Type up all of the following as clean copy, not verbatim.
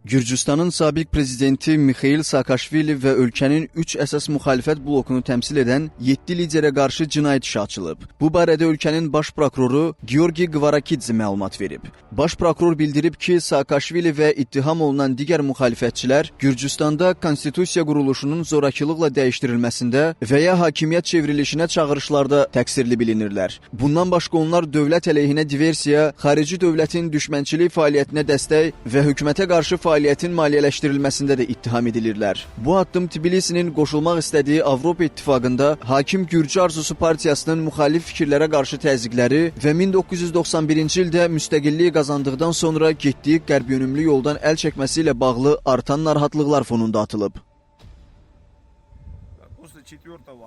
Gürcüstanın sabiq prezidenti Mixail Saakaşvili və ölkənin 3 əsas müxalifət blokunu təmsil edən 7 liderə qarşı cinayət işi açılıb. Bu barədə ölkənin baş prokuroru Georgi Kvarakidze məlumat verib. Baş prokuror bildirib ki, Saakaşvili və ittiham olunan digər müxalifətçilər Gürcüstanda konstitusiya quruluşunun zorakılıqla dəyişdirilməsində və ya hakimiyyət çevrilişinə çağırışlarda təqsirli bilinirlər. Bundan başqa onlar dövlət əleyhinə diversiya, xarici dövlətin düşmənçilik fəaliyyətinə dəstək və hökumətə qarşı fəaliyyətin maliyyələşdirilməsində də ittiham edilirlər. Bu addım Tbilisinin qoşulmaq istədiyi Avropa İttifaqında Hakim Gürcü Arzusu partiyasının müxalif fikirlərə qarşı təzyiqləri və 1991-ci ildə müstəqilliyi qazandıqdan sonra getdiyi qərbyönümlü yoldan əl çəkməsi ilə bağlı artan narahatlıqlar fonunda atılıb.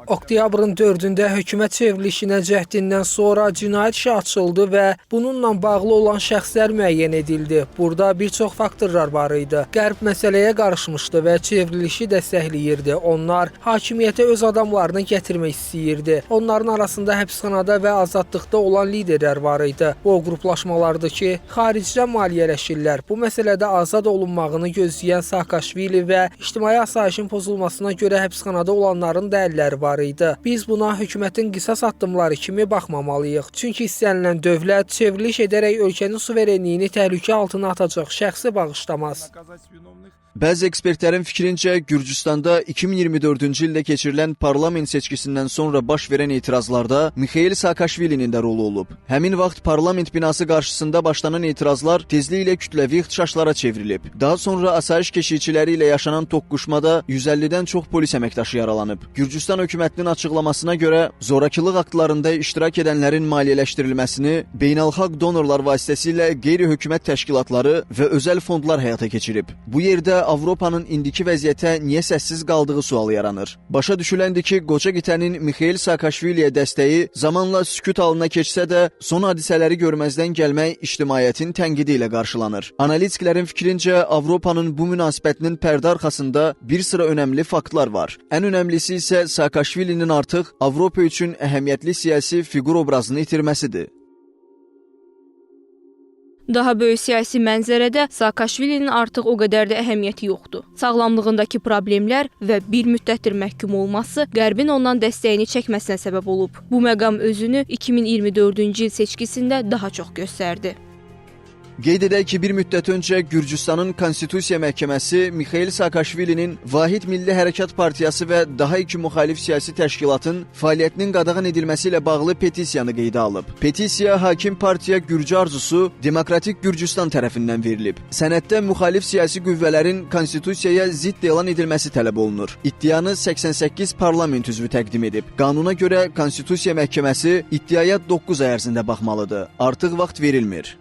Oktyabrın 4-də hökumət çevrilişinə cəhdindən sonra cinayət işi açıldı və bununla bağlı olan şəxslər müəyyən edildi. Burada bir çox faktorlar var idi. Qərb məsələyə qarışmışdı və çevrilişi dəstəkləyirdi. Onlar hakimiyyətə öz adamlarını gətirmək istəyirdi. Onların arasında həbsxanada və azadlıqda olan liderlər var idi. Bu o qruplaşmalardır ki, xaricdən maliyyələşirlər. Bu məsələdə azad olunmağını gözləyən Saakaşvili və ictimai asayişin pozulmasına görə həbsxanada olanların dəlilləri var idi. Biz buna hökumətin qisas addımları kimi baxmamalıyıq. Çünki istənilən dövlət çevriliş edərək ölkənin suverenliyini təhlükə altına atacaq şəxsi bağışlamaz. Bəzi ekspertlərin fikrincə, Gürcüstanda 2024-cü ildə keçirilən parlament seçkisindən sonra baş verən etirazlarda Mixail Saakaşvilinin də rolu olub. Həmin vaxt parlament binası qarşısında başlanan etirazlar tezliklə kütləvi ixtişaşlara çevrilib. Daha sonra asayiş keşikçiləri ilə yaşanan toqquşmada 150-dən çox polis əməkdaşı yaralanıb. Gürcüstan hökumətinin açıqlamasına görə zorakılıq aktlarında iştirak edənlərin maliyyələşdirilməsini beynəlxalq donorlar vasitəsilə qeyri-hökumət təşkilatları və özəl fondlar həyata keçirib. Bu yerdə Avropanın indiki vəziyyətə niyə səssiz qaldığı sualı yaranır. Başa düşüləndir ki, qoca qitənin Mixail Saakaşviliyə dəstəyi zamanla sükut halına keçsə də, son hadisələri görməzdən gəlmək ictimaiyyətin tənqidi ilə qarşılanır. Analitiklərin fikrincə, Avropanın bu münasibətinin pərdə arxasında bir sıra önəmli faktlar var. Ən önəmlisi isə Saakaşvilinin artıq Avropa üçün əhəmiyyətli siyasi fiqur obrazını itirməsidir. Daha böyük siyasi mənzərədə Saakaşvilinin artıq o qədər də əhəmiyyəti yoxdur. Sağlamlığındakı problemlər və bir müddətdir məhkum olması Qərbin ondan dəstəyini çəkməsinə səbəb olub. Bu məqam özünü 2024-cü il seçkisində daha çox göstərdi. Qeyd edək ki, bir müddət öncə Gürcüstanın Konstitusiya Məhkəməsi Mixail Saakaşvilinin Vahid Milli Hərəkat Partiyası və daha iki müxalif siyasi təşkilatın fəaliyyətinin qadağan edilməsi ilə bağlı petisiyanı qeydə alıb. Petisiya Hakim Partiya Gürcü Arzusu Demokratik Gürcüstan tərəfindən verilib. Sənəddə müxalif siyasi qüvvələrin konstitusiyaya zidd elan edilməsi tələb olunur. İddianı 88 parlament üzvü təqdim edib. Qanuna görə Konstitusiya Məhkəməsi iddiaya 9 ay ərzində baxmalıdır. Artıq vaxt verilmir.